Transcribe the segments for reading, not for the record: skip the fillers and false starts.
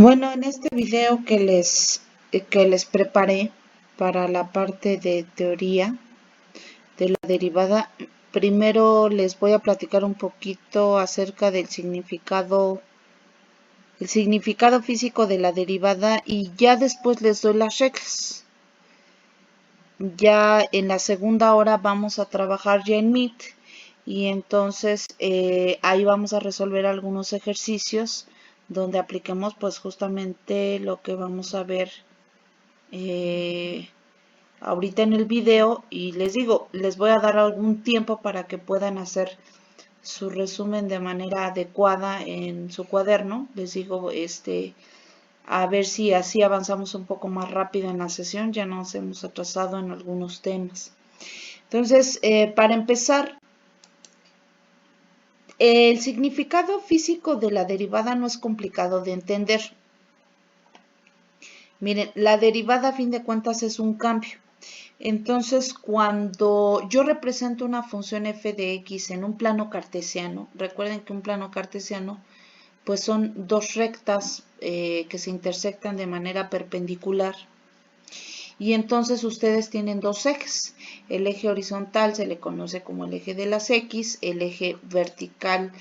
Bueno, en este video que les preparé para la parte de teoría de la derivada, primero les voy a platicar un poquito acerca del significado físico de la derivada y ya después les doy las reglas. Ya en la segunda hora vamos a trabajar ya en MIT y entonces ahí vamos a resolver algunos ejercicios donde apliquemos pues justamente lo que vamos a ver ahorita en el video, y les digo, les voy a dar algún tiempo para que puedan hacer su resumen de manera adecuada en su cuaderno. Les digo, a ver si así avanzamos un poco más rápido en la sesión, ya nos hemos atrasado en algunos temas. Entonces, para empezar, el significado físico de la derivada no es complicado de entender. Miren, la derivada a fin de cuentas es un cambio. Entonces, cuando yo represento una función f de x en un plano cartesiano, recuerden que un plano cartesiano pues son dos rectas que se intersectan de manera perpendicular. Y entonces ustedes tienen dos ejes. El eje horizontal se le conoce como el eje de las x, el eje vertical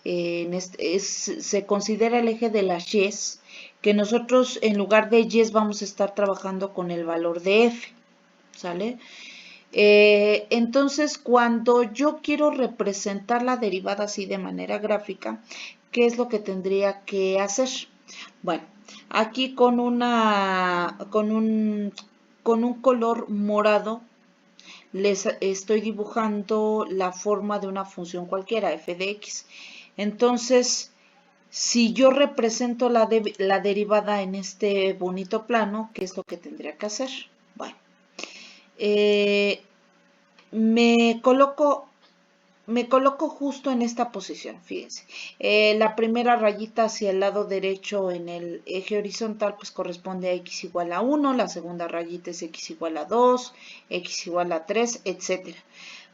se considera el eje de las y, que nosotros en lugar de y vamos a estar trabajando con el valor de f, ¿sale? Entonces, cuando yo quiero representar la derivada así de manera gráfica, ¿qué es lo que tendría que hacer? Bueno, aquí con un color morado les estoy dibujando la forma de una función cualquiera, f de x. Entonces, si yo represento la derivada en este bonito plano, ¿qué es lo que tendría que hacer? Bueno, me coloco justo en esta posición, fíjense. La primera rayita hacia el lado derecho en el eje horizontal pues corresponde a x igual a 1, la segunda rayita es x igual a 2, x igual a 3, etc.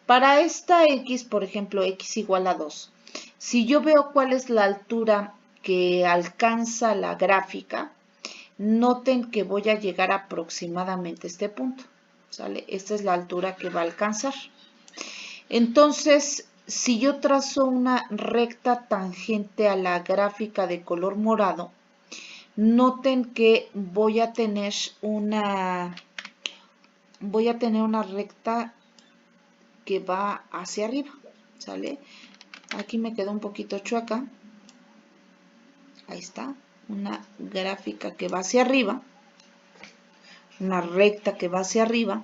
Para esta x, por ejemplo, x igual a 2, si yo veo cuál es la altura que alcanza la gráfica, noten que voy a llegar aproximadamente a este punto, ¿sale? Esta es la altura que va a alcanzar. Entonces, si yo trazo una recta tangente a la gráfica de color morado, noten que voy a tener una recta que va hacia arriba, ¿sale? Aquí me quedó un poquito chueca. Ahí está, una gráfica que va hacia arriba, una recta que va hacia arriba.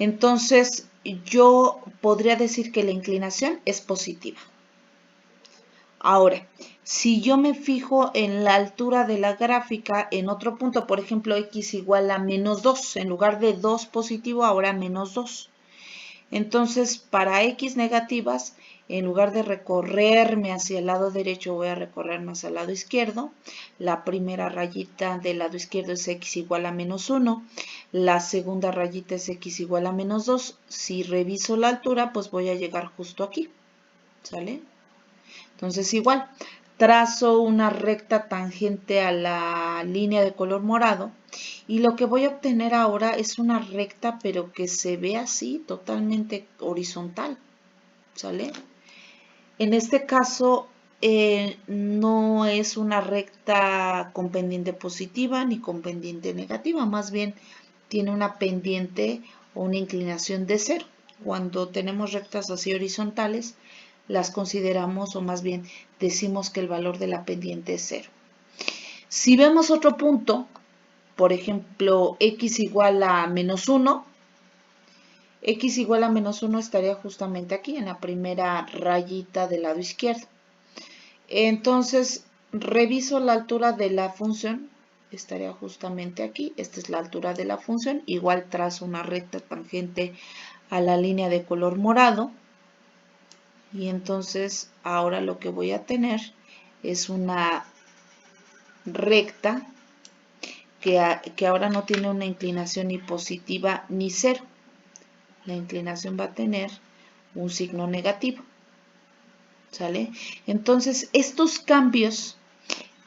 Entonces, yo podría decir que la inclinación es positiva. Ahora, si yo me fijo en la altura de la gráfica en otro punto, por ejemplo, x igual a menos 2, en lugar de 2 positivo, ahora menos 2. Entonces, para x negativas, en lugar de recorrerme hacia el lado derecho, voy a recorrerme hacia el lado izquierdo. La primera rayita del lado izquierdo es x igual a menos 1. La segunda rayita es x igual a menos 2. Si reviso la altura, pues voy a llegar justo aquí, ¿sale? Entonces igual, trazo una recta tangente a la línea de color morado y lo que voy a obtener ahora es una recta pero que se ve así totalmente horizontal, ¿sale? En este caso no es una recta con pendiente positiva ni con pendiente negativa, más bien tiene una pendiente o una inclinación de 0. Cuando tenemos rectas así horizontales, las consideramos, o más bien decimos que el valor de la pendiente es 0. Si vemos otro punto, por ejemplo, x igual a menos 1, x igual a menos 1 estaría justamente aquí, en la primera rayita del lado izquierdo. Entonces, reviso la altura de la función, estaría justamente aquí. Esta es la altura de la función. Igual trazo una recta tangente a la línea de color morado. Y entonces ahora lo que voy a tener es una recta que ahora no tiene una inclinación ni positiva ni 0. La inclinación va a tener un signo negativo, ¿sale? Entonces estos cambios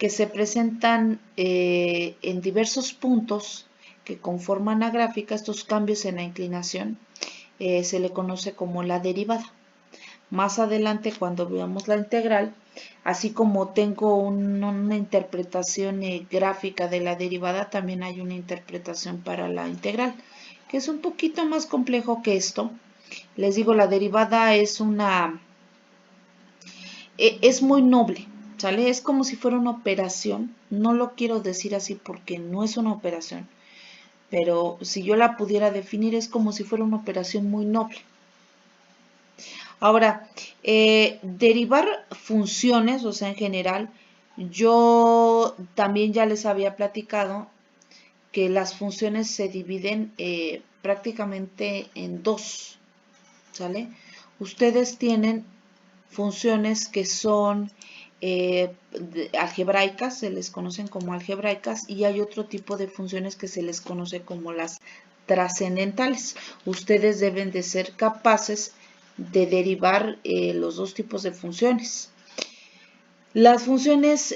que se presentan en diversos puntos que conforman la gráfica. Estos cambios en la inclinación se le conoce como la derivada. Más adelante, cuando veamos la integral, así como tengo una interpretación gráfica de la derivada, también hay una interpretación para la integral, que es un poquito más complejo que esto. Les digo, la derivada es muy noble, ¿sale? Es como si fuera una operación. No lo quiero decir así porque no es una operación, pero si yo la pudiera definir, es como si fuera una operación muy noble. Ahora, derivar funciones, o sea, en general, yo también ya les había platicado que las funciones se dividen prácticamente en dos, ¿sale? Ustedes tienen funciones que son algebraicas, se les conocen como algebraicas, y hay otro tipo de funciones que se les conoce como las trascendentales. Ustedes deben de ser capaces de derivar los dos tipos de funciones. Las funciones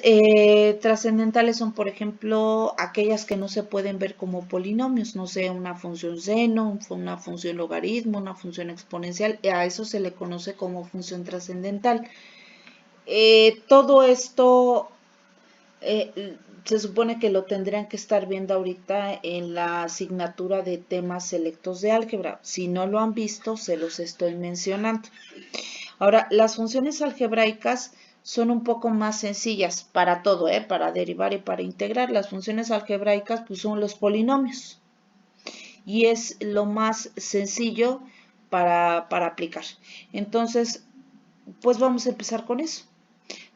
trascendentales son, por ejemplo, aquellas que no se pueden ver como polinomios, no sé, una función seno, una función logaritmo, una función exponencial, a eso se le conoce como función trascendental. Todo esto se supone que lo tendrían que estar viendo ahorita en la asignatura de temas selectos de álgebra. Si no lo han visto, se los estoy mencionando. Ahora, las funciones algebraicas son un poco más sencillas para todo, para derivar y para integrar. Las funciones algebraicas pues, son los polinomios y es lo más sencillo para aplicar. Entonces, pues vamos a empezar con eso,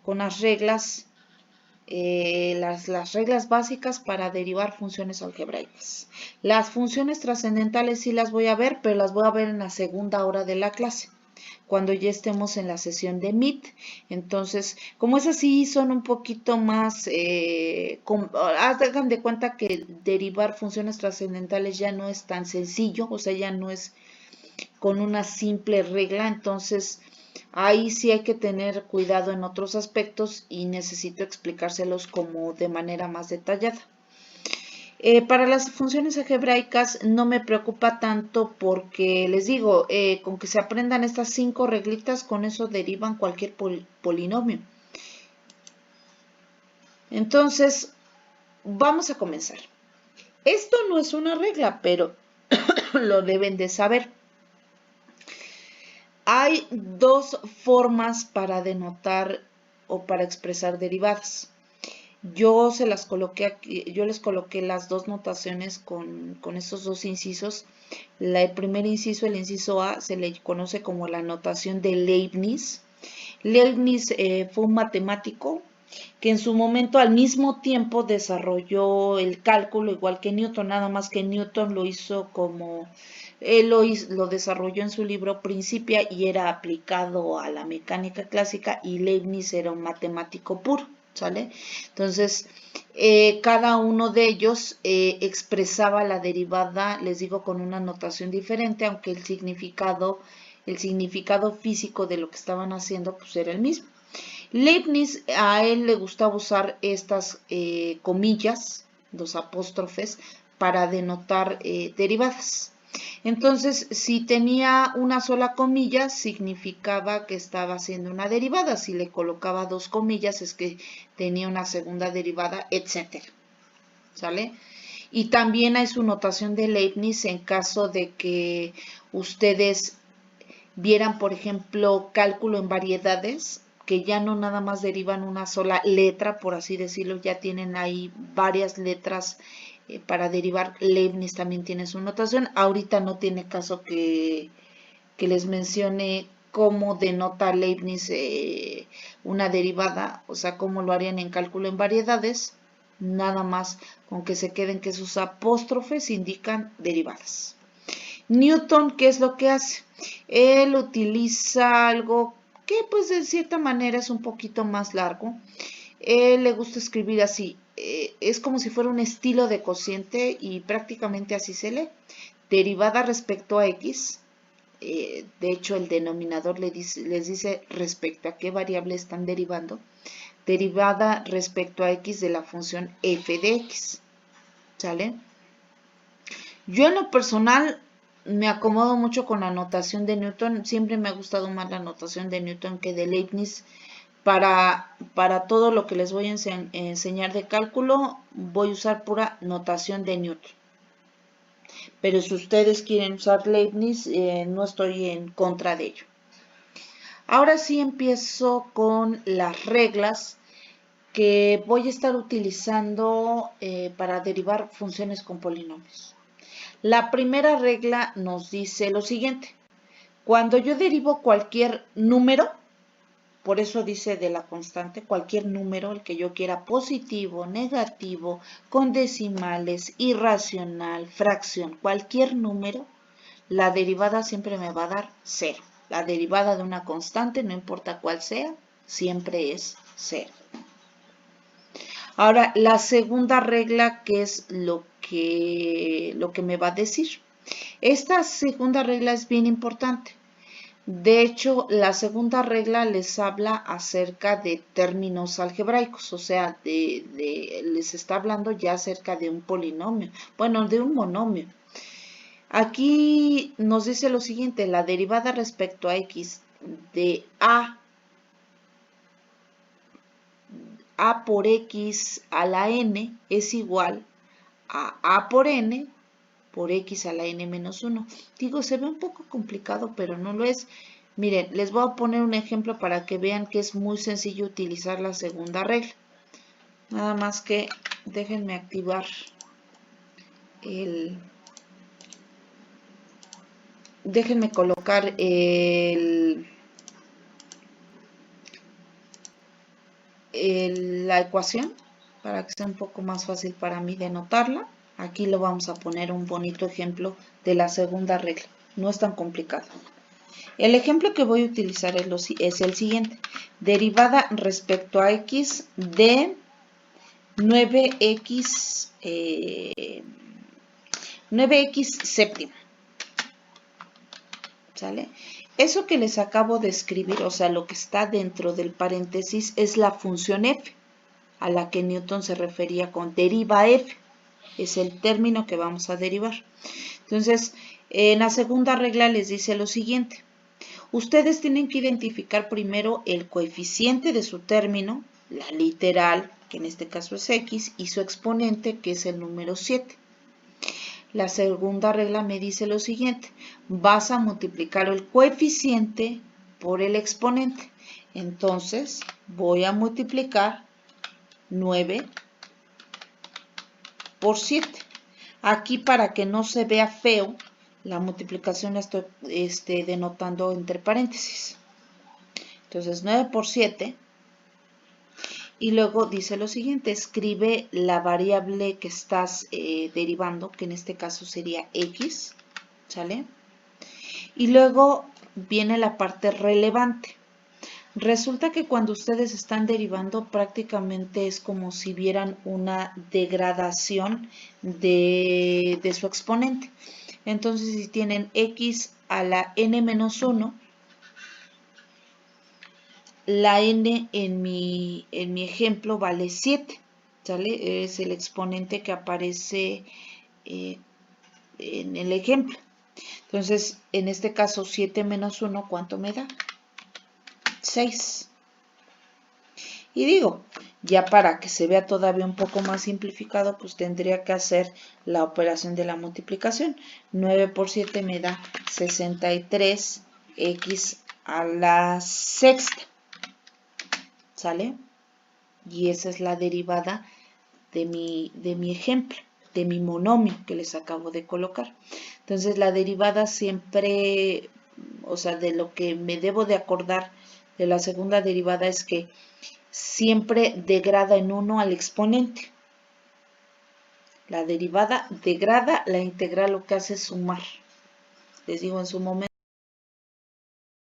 con las reglas, las reglas básicas para derivar funciones algebraicas. Las funciones trascendentales sí las voy a ver, pero las voy a ver en la segunda hora de la clase, cuando ya estemos en la sesión de Meet. Entonces, como es así, son un poquito más, hagan de cuenta que derivar funciones trascendentales ya no es tan sencillo, o sea, ya no es con una simple regla. Entonces, ahí sí hay que tener cuidado en otros aspectos y necesito explicárselos como de manera más detallada. Para las funciones algebraicas no me preocupa tanto porque les digo, con que se aprendan estas 5 reglitas, con eso derivan cualquier polinomio. Entonces, vamos a comenzar. Esto no es una regla, pero lo deben de saber. Hay dos formas para denotar o para expresar derivadas. Yo se las coloqué aquí, yo les coloqué las dos notaciones con estos dos incisos. El primer inciso, el inciso A, se le conoce como la notación de Leibniz. Leibniz fue un matemático que en su momento al mismo tiempo desarrolló el cálculo igual que Newton, nada más que Newton lo hizo como, lo desarrolló en su libro Principia y era aplicado a la mecánica clásica, y Leibniz era un matemático puro, ¿sale? Entonces, cada uno de ellos expresaba la derivada, les digo, con una notación diferente, aunque el significado físico de lo que estaban haciendo pues era el mismo. Leibniz, a él le gustaba usar estas comillas, los apóstrofes, para denotar derivadas. Entonces, si tenía una sola comilla, significaba que estaba haciendo una derivada. Si le colocaba 2 comillas, es que tenía una segunda derivada, etc. ¿Sale? Y también hay su notación de Leibniz en caso de que ustedes vieran, por ejemplo, cálculo en variedades, que ya no nada más derivan una sola letra, por así decirlo, ya tienen ahí varias letras para derivar. Leibniz también tiene su notación. Ahorita no tiene caso que les mencione cómo denota Leibniz una derivada, o sea, cómo lo harían en cálculo en variedades, nada más con que se queden que sus apóstrofes indican derivadas. Newton, ¿qué es lo que hace? Él utiliza algo que pues de cierta manera es un poquito más largo. Él le gusta escribir así, es como si fuera un estilo de cociente y prácticamente así se lee. Derivada respecto a x, de hecho el denominador les dice respecto a qué variable están derivando. derivada respecto a x de la función f de x. ¿Sale? Yo en lo personal me acomodo mucho con la notación de Newton. Siempre me ha gustado más la notación de Newton que de Leibniz. Para todo lo que les voy a enseñar de cálculo, voy a usar pura notación de Newton. Pero si ustedes quieren usar Leibniz, no estoy en contra de ello. Ahora sí empiezo con las reglas que voy a estar utilizando para derivar funciones con polinomios. La primera regla nos dice lo siguiente. Cuando yo derivo cualquier número, por eso dice de la constante, cualquier número, el que yo quiera, positivo, negativo, con decimales, irracional, fracción, cualquier número, la derivada siempre me va a dar 0. La derivada de una constante, no importa cuál sea, siempre es 0. Ahora, la segunda regla, ¿qué es lo que me va a decir? Esta segunda regla es bien importante. De hecho, la segunda regla les habla acerca de términos algebraicos, o sea, les está hablando ya acerca de un polinomio, bueno, de un monomio. Aquí nos dice lo siguiente, la derivada respecto a x de a por x a la n es igual a por n por x a la n menos 1. Digo, se ve un poco complicado, pero no lo es. Miren, les voy a poner un ejemplo para que vean que es muy sencillo utilizar la segunda regla. Nada más que déjenme activar déjenme colocar la ecuación para que sea un poco más fácil para mí de notarla. Aquí lo vamos a poner un bonito ejemplo de la segunda regla. No es tan complicado. El ejemplo que voy a utilizar es el siguiente. Derivada respecto a x de 9x séptima. ¿Sale? Eso que les acabo de escribir, o sea, lo que está dentro del paréntesis, es la función f, a la que Newton se refería con deriva f. Es el término que vamos a derivar. Entonces, en la segunda regla les dice lo siguiente. Ustedes tienen que identificar primero el coeficiente de su término, la literal, que en este caso es x, y su exponente, que es el número 7. La segunda regla me dice lo siguiente. Vas a multiplicar el coeficiente por el exponente. Entonces, voy a multiplicar 9 por 7. Aquí, para que no se vea feo, la multiplicación la estoy denotando entre paréntesis. Entonces, 9 por 7. Y luego dice lo siguiente, escribe la variable que estás derivando, que en este caso sería x, ¿sale? Y luego viene la parte relevante. Resulta que cuando ustedes están derivando prácticamente es como si vieran una degradación de su exponente. Entonces, si tienen x a la n menos 1, la n en mi ejemplo vale 7, ¿sale? Es el exponente que aparece en el ejemplo. Entonces, en este caso, 7 menos 1, ¿cuánto me da? 6. Y digo, ya para que se vea todavía un poco más simplificado, pues tendría que hacer la operación de la multiplicación. 9 por 7 me da 63x a la sexta. ¿Sale? Y esa es la derivada de mi ejemplo, de mi monomio que les acabo de colocar. Entonces, la derivada siempre, o sea, de lo que me debo de acordar de la segunda derivada es que siempre degrada en 1 al exponente. La derivada degrada, la integral lo que hace es sumar. Les digo, en su momento